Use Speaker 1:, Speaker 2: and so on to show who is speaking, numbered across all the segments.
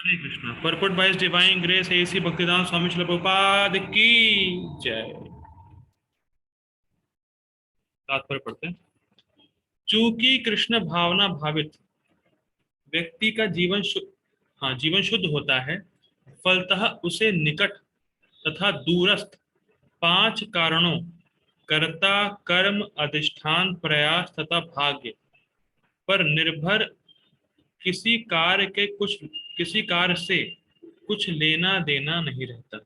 Speaker 1: Hare Krishna. Purport by divine grace AC Bhaktivedanta Swami Srila Prabhupada की जय। तात्पर्य पढ़ते हैं। चूंकि कृष्ण भावना भावित व्यक्ति का जीवन हाँ, जीवन शुद्ध होता है, फलतः उसे निकट तथा दूरस्थ पांच कारणों कर्ता, कर्म, अधिष्ठान, प्रयास तथा भाग्य पर निर्भर किसी कार्य से कुछ लेना देना नहीं रहता।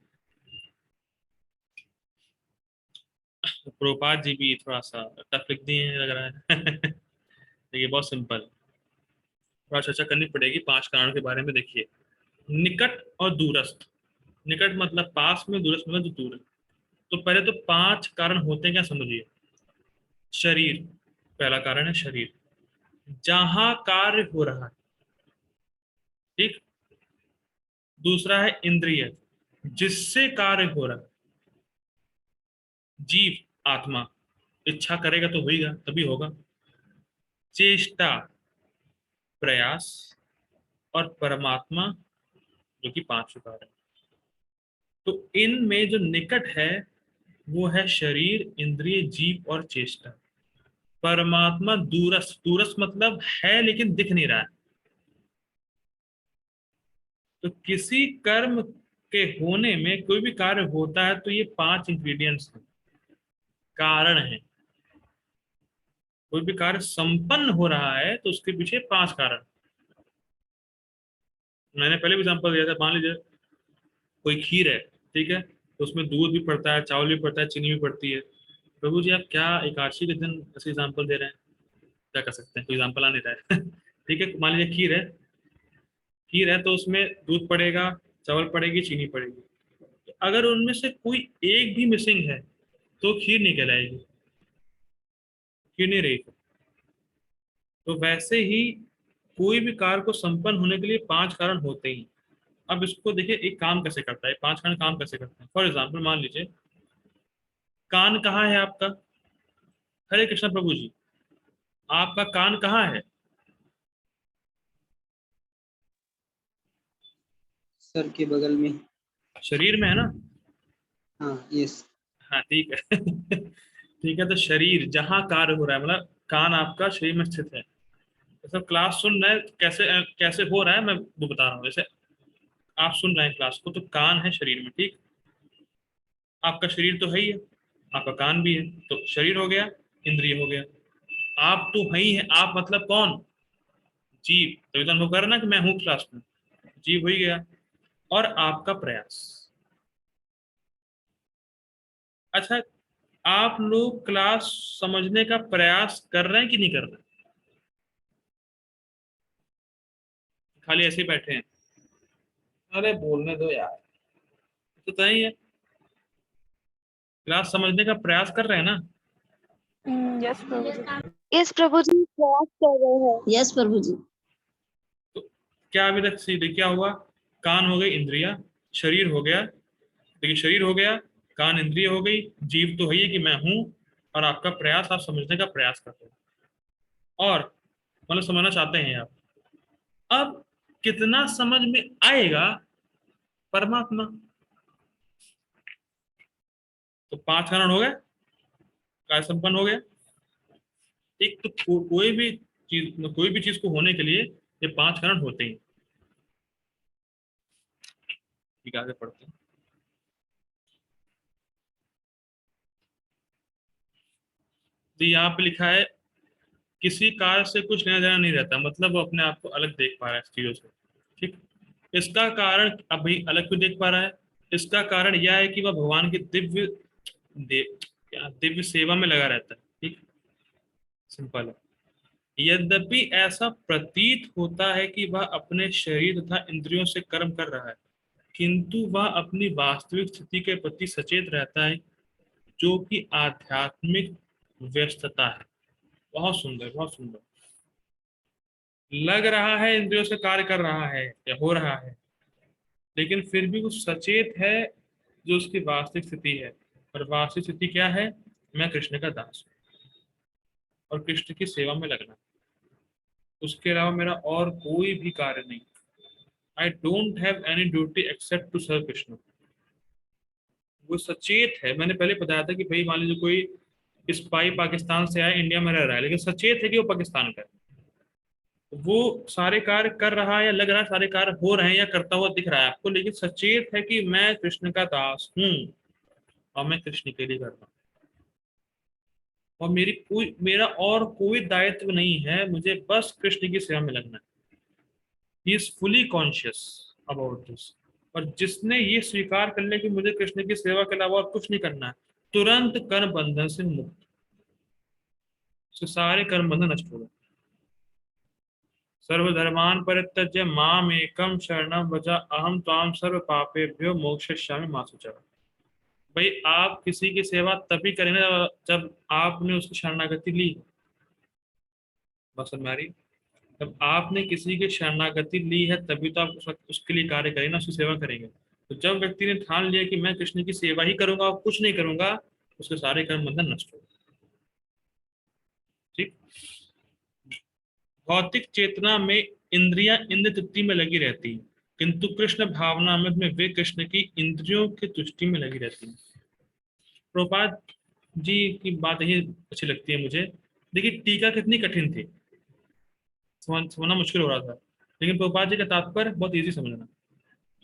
Speaker 1: प्रोपात जी भी थोड़ा सा टफ लिख दिए हैं लग रहा है। देखिए बहुत सिंपल, थोड़ा चर्चा करनी पड़ेगी पांच कारण के बारे में। देखिए, निकट और दूरस्थ। निकट मतलब पास में, दूरस्थ मतलब जो दूर है। तो पहले तो पांच कारण होते हैं क्या, समझिए। शरीर, पहला कारण है शरीर, जहां कार्य हो रहा है। ठीक। दूसरा है इंद्रिय, जिससे कार्य हो रहा है। जीव, आत्मा, इच्छा करेगा तो होगा, तभी होगा। चेष्टा, प्रयास, और परमात्मा, जो कि पांच प्रकार है। तो इनमें जो निकट है वो है शरीर, इंद्रिय, जीव और चेष्टा। परमात्मा दूरस्थ, दूरस्थ मतलब है लेकिन दिख नहीं रहा है। तो किसी कर्म के होने में, कोई भी कार्य होता है तो ये पांच इंग्रेडिएंट्स हैं, कारण है। कोई भी कार्य संपन्न हो रहा है तो उसके पीछे पांच कारण। मैंने पहले भी एग्जांपल दिया था, मान लीजिए कोई खीर है, ठीक है, तो उसमें दूध भी पड़ता है, चावल भी पड़ता है, चीनी भी पड़ती है। प्रभु जी आप क्या एकादशी के दिन ऐसे एग्जाम्पल दे रहे हैं, क्या कर सकते हैं, कोई एग्जाम्पल आ नहीं रहा है। ठीक है, मान लीजिए खीर है। खीर है तो उसमें दूध पड़ेगा, चावल पड़ेगी, चीनी पड़ेगी। तो अगर उनमें से कोई एक भी मिसिंग है तो खीर नहीं कहलाएगी, खीर नहीं रही। तो वैसे ही कोई भी कार्य को संपन्न होने के लिए पांच कारण होते ही। अब इसको देखिए, एक काम कैसे करता है, पांच कारण काम कैसे करते हैं। फॉर एग्जाम्पल मान लीजिए, कान कहाँ है आपका। हरे कृष्ण प्रभु जी, आपका कान कहाँ है।
Speaker 2: सर के बगल में।
Speaker 1: शरीर में है ना।
Speaker 2: हाँ, यस।
Speaker 1: हाँ ठीक है। ठीक है, तो शरीर जहाँ कार्य हो रहा है, मतलब कान आपका शरीर में स्थित है। तो सब क्लास सुन रहे हैं, कैसे कैसे हो रहा है मैं वो बता रहा हूँ। जैसे आप सुन रहे हैं क्लास को, तो कान है शरीर में, ठीक। आपका शरीर तो है ही है, आपका कान भी है, तो शरीर हो गया, इंद्रिय हो गया। आप तो है ही है, आप मतलब कौन, जीव। तो इधर अनुभव कर रहे ना कि मैं हूँ क्लास में, जीव हो ही गया। और आपका प्रयास। अच्छा, आप लोग क्लास समझने का प्रयास कर रहे हैं कि नहीं कर रहे हैं, खाली ऐसे ही बैठे हैं। अरे बोलने दो यार, तो ही है, क्लास समझने का प्रयास कर रहे हैं ना।
Speaker 3: यस प्रभु जी। यस प्रभु जी, प्रयास कर रहे हैं।
Speaker 2: यस प्रभु जी।
Speaker 1: तो क्या अभी तक सीधे क्या हुआ, कान हो गई इंद्रिया, शरीर हो गया, देखिए शरीर हो गया, कान इंद्रिय हो गई, जीव तो है ही कि मैं हूं, और आपका प्रयास, आप समझने का प्रयास करते हैं, और मतलब समझना चाहते हैं आप। अब कितना समझ में आएगा, परमात्मा। तो पांच कारण हो गए, कार्य संपन्न हो गया। एक तो कोई भी चीज को होने के लिए ये पांच कारण होते ही। ठीक है, आगे पढ़ते हैं। तो यहाँ पे लिखा है, किसी कार्य से कुछ लेना देना नहीं रहता, मतलब वो अपने आप को अलग देख पा रहा है इस चीजों से। ठीक। इसका कारण, अब भाई अलग क्यों देख पा रहा है, इसका कारण यह है कि वह भगवान की दिव्य सेवा में लगा रहता है। ठीक, सिंपल है। यद्यपि ऐसा प्रतीत होता है कि वह अपने शरीर तथा इंद्रियों से कर्म कर रहा है, किंतु वह अपनी वास्तविक स्थिति के प्रति सचेत रहता है, जो कि आध्यात्मिक व्यस्तता है। बहुत सुंदर, बहुत सुंदर। लग रहा है इंद्रियों से कार्य कर रहा है या हो रहा है, लेकिन फिर भी वो सचेत है, जो उसकी वास्तविक स्थिति है। और वास्तविक स्थिति क्या है, मैं कृष्ण का दास हूँ और कृष्ण की सेवा में लगना, उसके अलावा मेरा और कोई भी कार्य नहीं। I don't have any duty except to serve Krishna. वो सचेत है, मैंने पहले बताया था कि भाई मान लीजिए कोई स्पाई पाकिस्तान से आया, इंडिया में रह रहा है, लेकिन सचेत है कि वो पाकिस्तान का है, वो सारे कार्य कर रहा है या लग रहा है सारे कार्य हो रहे हैं या करता हुआ दिख रहा है आपको, लेकिन सचेत है कि मैं कृष्ण का दास हूँ और मैं कृष्ण के लिए कर रहा हूँ, और मेरा और कोई दायित्व नहीं है, मुझे बस कृष्ण की सेवा में लगना है। He is fully conscious about this. और जिसने ये स्वीकार कर लिया कि मुझे कृष्ण की सेवा के अलावा और कुछ नहीं करना है, तुरंत कर्म बंधन से मुक्त, उसके सारे कर्म बंधन नष्ट हो गए। सर्वधर्मान परित्यज्य माम एकम शरणम व्रज अहम त्वाम सर्व पापेभ्यो मोक्षयिष्यामि मा शुचः। भाई आप किसी की सेवा तभी करेंगे जब आपने उसकी शरणागति ली। बस हमारी, जब आपने किसी की शरणागति ली है तभी तो आप उसके लिए कार्य करेंगे ना, उसकी सेवा करेंगे। तो जब व्यक्ति ने ठान लिया कि मैं कृष्ण की सेवा ही करूंगा और कुछ नहीं करूंगा, उसके सारे कर्म बंधन नष्ट हो गए। ठीक। भौतिक चेतना में इंद्रियां इंद्र तृप्ति में लगी रहती हैं, किंतु कृष्ण भावनामृत में वे कृष्ण की इंद्रियों की तुष्टि में लगी रहती हैं। प्रभुपाद जी की बात यही अच्छी लगती है मुझे। देखिए टीका कितनी कठिन थी, समझना मुश्किल हो रहा था, लेकिन प्रभुपाद जी का तात्पर्य बहुत इजी समझना।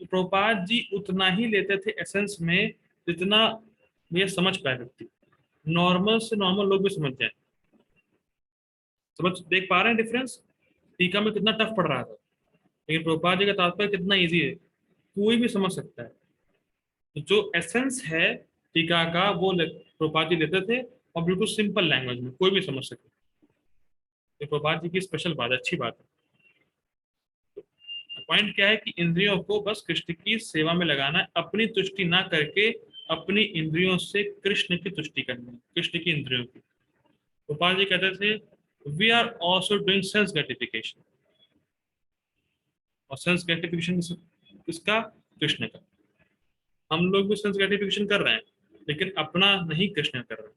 Speaker 1: तो प्रभुपाद जी उतना ही लेते थे एसेंस में जितना ये समझ पाए व्यक्ति, नॉर्मल से नॉर्मल लोग भी समझ जाए। समझ देख पा रहे हैं डिफरेंस? टीका में कितना टफ पड़ रहा था, लेकिन प्रभुपाद जी का तात्पर्य कितना इजी है, कोई भी समझ सकता है। तो जो एसेंस है टीका का वो प्रभुपाद जी लेते थे, और बिल्कुल सिंपल लैंग्वेज में कोई भी समझ सके। ये प्रभुपाद जी की स्पेशल बात, अच्छी बात है। पॉइंट क्या है कि इंद्रियों को बस कृष्ण की सेवा में लगाना है, अपनी तुष्टि ना करके अपनी इंद्रियों से कृष्ण की तुष्टि करनी है, कृष्ण की इंद्रियों की। गोपाल जी कहते थे we are also doing sense gratification, और सेंस ग्रेटिफिकेशन किसका? कृष्ण का। हम लोग भी सेंस ग्रेटिफिकेशन कर रहे हैं, लेकिन अपना नहीं, कृष्ण कर रहे हैं।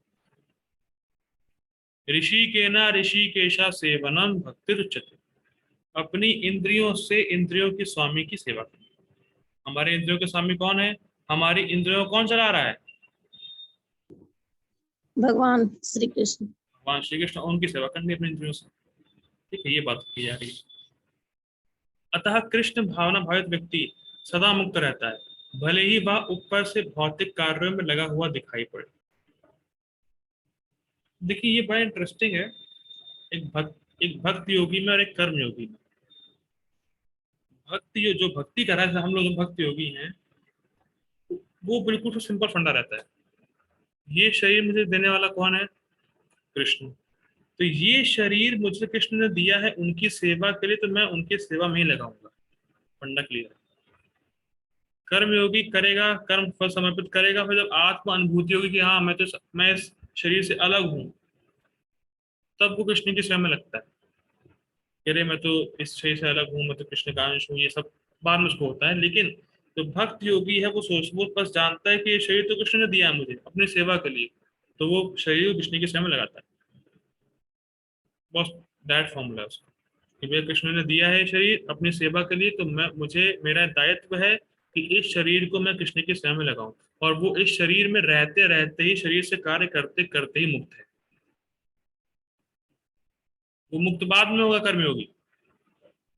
Speaker 1: ऋषि के ना ऋषिकेशा सेवनम भक्ति रुच्यते। अपनी इंद्रियों से इंद्रियों की स्वामी की सेवा करनी। हमारे इंद्रियों के स्वामी कौन है? हमारी इंद्रियों को कौन चला रहा है?
Speaker 2: भगवान श्री कृष्ण।
Speaker 1: भगवान श्री कृष्ण, उनकी सेवा करनी अपनी इंद्रियों से। ठीक है, ये बात की जा रही है। अतः कृष्ण भावना भावित व्यक्ति सदा मुक्त रहता है, भले ही वह ऊपर से भौतिक कार्यों में लगा हुआ दिखाई पड़े। देखिए ये बड़ा इंटरेस्टिंग है, एक भक्त योगी में और एक कर्म योगी में। भक्ति जो भक्ति कर रहा है, हम लोग भक्त योगी हैं, वो बिल्कुल तो सिंपल फंडा रहता है, ये शरीर मुझे देने वाला कौन है? कृष्ण। तो ये शरीर मुझे कृष्ण ने दिया है उनकी सेवा के लिए, तो मैं उनकी सेवा में ही लगाऊंगा। फंडा क्लियर है। कर्म योगी करेगा, कर्म फल समर्पित करेगा, फिर जब आत्म अनुभूति होगी कि हाँ मैं इस शरीर से अलग हूँ, तब वो कृष्ण की सेवा में लगता है। कि अरे मैं तो इस शरीर से अलग हूँ, मैं तो कृष्ण का अंश हूँ, ये सब बाद में उसको होता है। लेकिन जो भक्त योगी है वो बस जानता है कि ये शरीर तो कृष्ण ने दिया है मुझे अपनी सेवा के लिए, तो वो शरीर को कृष्ण की सेवा में लगाता है। बस दैट फॉर्मूला है उसका, कि भैया कृष्ण ने दिया है शरीर अपनी सेवा के लिए, तो मेरा दायित्व है कि इस शरीर को मैं कृष्ण की सेवा में लगाऊं। और वो इस शरीर में रहते रहते ही, शरीर से कार्य करते करते ही मुक्त है। वो मुक्त बाद में होगा कर्मयोगी,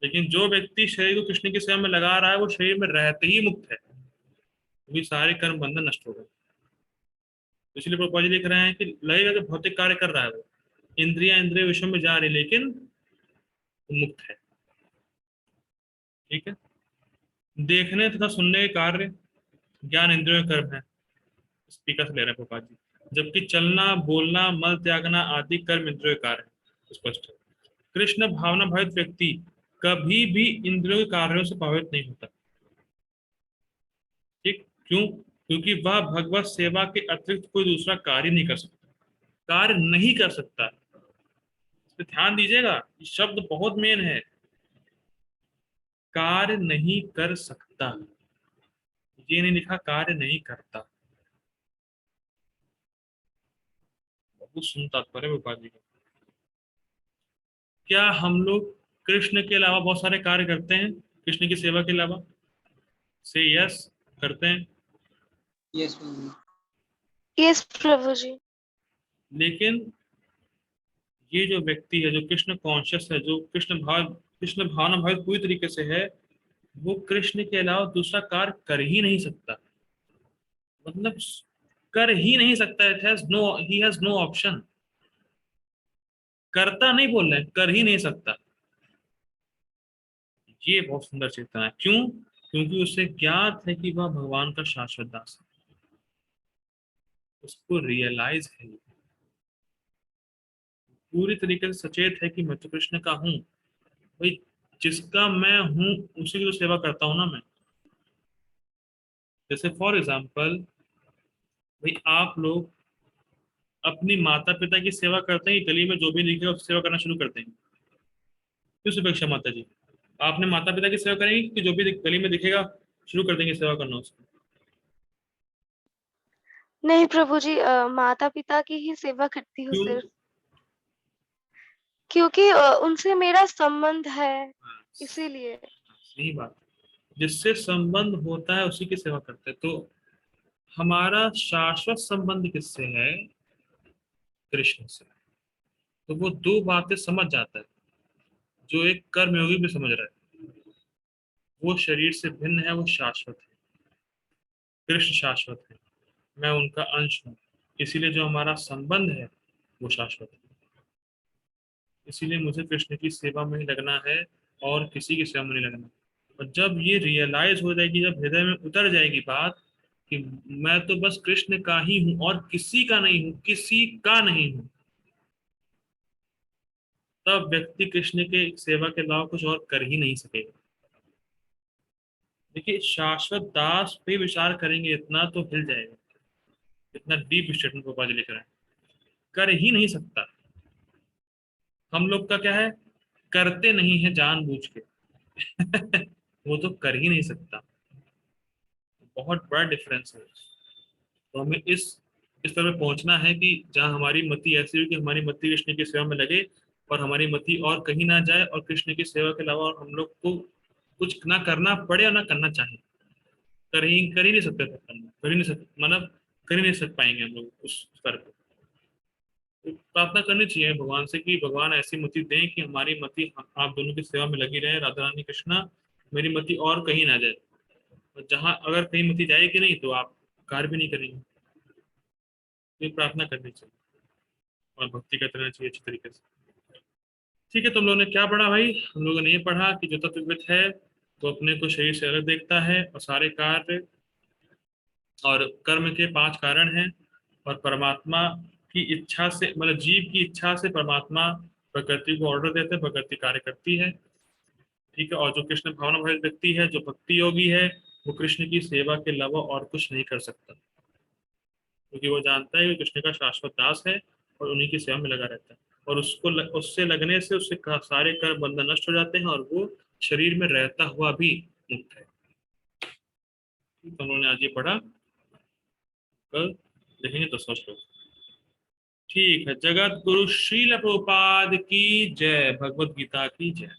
Speaker 1: लेकिन जो व्यक्ति शरीर को कृष्ण की सेवा में लगा रहा है वो शरीर में रहते ही मुक्त है, क्योंकि सारे कर्म बंधन नष्ट हो गए। तो इसलिए प्रभुपाद जी लिख रहे हैं कि लगेगा कि भौतिक कार्य कर रहा है वो, इंद्रिय विषयों में जा रही, लेकिन वो मुक्त है। ठीक है। देखने तथा सुनने के कार्य ज्ञान इंद्रियों के कर्म है, स्पीकर से ले रहे हैं प्रभुपाद जी। जबकि चलना बोलना मल त्यागना आदि कर्म इंद्रियों के कार्य है, स्पष्ट है। कृष्ण भावना भावित व्यक्ति कभी भी इंद्रियों के कार्यों से प्रभावित नहीं होता। ठीक, क्यों? क्योंकि वह भगवत सेवा के अतिरिक्त कोई दूसरा कार्य नहीं कर सकता, कार्य नहीं कर सकता। इस पे ध्यान दीजिएगा, ये शब्द बहुत मेन है, कार्य नहीं कर सकता, ये नहीं लिखा कार्य नहीं करता। बहुत सुन तात्पर्य प्रभुपाद जी का। क्या हम लोग कृष्ण के अलावा बहुत सारे कार्य करते हैं? कृष्ण की सेवा के अलावा? से यस, करते हैं।
Speaker 4: यस प्रभु जी।
Speaker 3: Yes, Prabhuji.
Speaker 1: लेकिन ये जो व्यक्ति है, जो कृष्ण कॉन्शियस है, जो कृष्ण भावना भावित पूरी तरीके से है, वो कृष्ण के अलावा दूसरा कार्य कर ही नहीं सकता। मतलब कर ही नहीं सकता। It has no, he has no option. करता नहीं बोल रहे हैं, कर ही नहीं सकता। ये बहुत सुंदर चेतना है। क्यों? क्योंकि उसे ज्ञात है कि वह भगवान का शाश्वत दास है। उसको रियलाइज है, पूरी तरीके से सचेत है कि मैं तो कृष्ण का हूँ भाई। जिसका मैं हूँ उसी की तो सेवा करता हूँ ना मैं। जैसे फॉर एग्जाम्पल, भाई आप लोग अपनी माता पिता की सेवा करते हैं, गली में जो भी दिखेगा उसकी सेवा करना शुरू करते हैं। किस अपेक्षा माता जी, आपने माता पिता की सेवा करेंगे कि जो भी गली में दिखेगा शुरू कर देंगे सेवा करना उसको?
Speaker 3: नहीं प्रभुजी, माता पिता की ही सेवा करती हूँ
Speaker 1: क्यों?
Speaker 3: सिर्फ, क्योंकि उनसे मेरा संबंध है, इसीलिए।
Speaker 1: सही बात। जिससे संबंध होता है उसी की सेवा करते हैं। तो हमारा शाश्वत संबंध किससे है? कृष्ण से। तो वो दो बातें समझ जाता है जो एक कर्मयोगी भी समझ रहा है। वो शरीर से भिन्न है, वो शाश्वत है। कृष्ण शाश्वत है, मैं उनका अंश हूँ। इसीलिए जो हमारा संबंध है वो शाश्वत है। इसीलिए मुझे कृष्ण की सेवा में ही लगना है और किसी की सेवा में नहीं लगना। और जब ये रियलाइज हो जाएगी, जब हृदय में उतर जाएगी बात कि मैं तो बस कृष्ण का ही हूँ और किसी का नहीं हूँ, किसी का नहीं हूँ, तब व्यक्ति कृष्ण के सेवा के अलावा कुछ और कर ही नहीं सकेगा। देखिए, शाश्वत दास पे विचार करेंगे इतना तो हिल जाएगा। इतना डीप स्टेटमेंट गोपाल जी लिख रहे हैं। कर ही नहीं सकता। हम लोग का क्या है, करते नहीं है जानबूझ के। वो तो कर ही नहीं सकता। बहुत बड़ा डिफरेंस है। तो हमें इस तरह पहुंचना है कि जहाँ हमारी मति ऐसी हो कि हमारी मति कृष्ण की सेवा में लगे और हमारी मति और कहीं ना जाए, और कृष्ण की सेवा के अलावा और हम लोग को कुछ ना करना पड़े और ना करना चाहिए। कर ही नहीं सकते थे, कर ही नहीं सकते, मतलब कर ही नहीं सक पाएंगे हम लोग उस स्तर पे। तो प्रार्थना करनी चाहिए भगवान से कि भगवान ऐसी मति दें कि हमारी मति आप दोनों की सेवा में लगी रहे। राधा रानी कृष्णा, मेरी मति और कहीं ना जाए। और जहाँ अगर कहीं मति जाएगी नहीं तो आप कार्य भी नहीं करेंगे। ये प्रार्थना करनी चाहिए और भक्ति करते रहना चाहिए अच्छी तरीके से। ठीक है, तुम लोगों ने क्या पढ़ा भाई? हम लोगों ने ये पढ़ा कि जो तत्वविद है तो अपने को शरीर से अलग देखता है और सारे कार्य और कर्म के 5 कारण हैं। और परमात्मा की इच्छा से, मतलब जीव की इच्छा से परमात्मा प्रकृति को ऑर्डर देते हैं, प्रकृति कार्य करती है। ठीक है। और जो कृष्ण भावना भरित व्यक्ति है, जो भक्ति योगी है, वो कृष्ण की सेवा के अलावा और कुछ नहीं कर सकता, क्योंकि वो जानता है कि कृष्ण का शाश्वत दास है और उन्हीं की सेवा में लगा रहता है। और उससे लगने से उससे सारे कर्म बंधन नष्ट हो जाते हैं और वो शरीर में रहता हुआ भी मुक्त है। तो उन्होंने आज ये पढ़ा, कल देखेंगे तो सोच लो। ठीक है। जगत गुरु श्रील प्रभुपाद की जय। भगवत गीता की जय।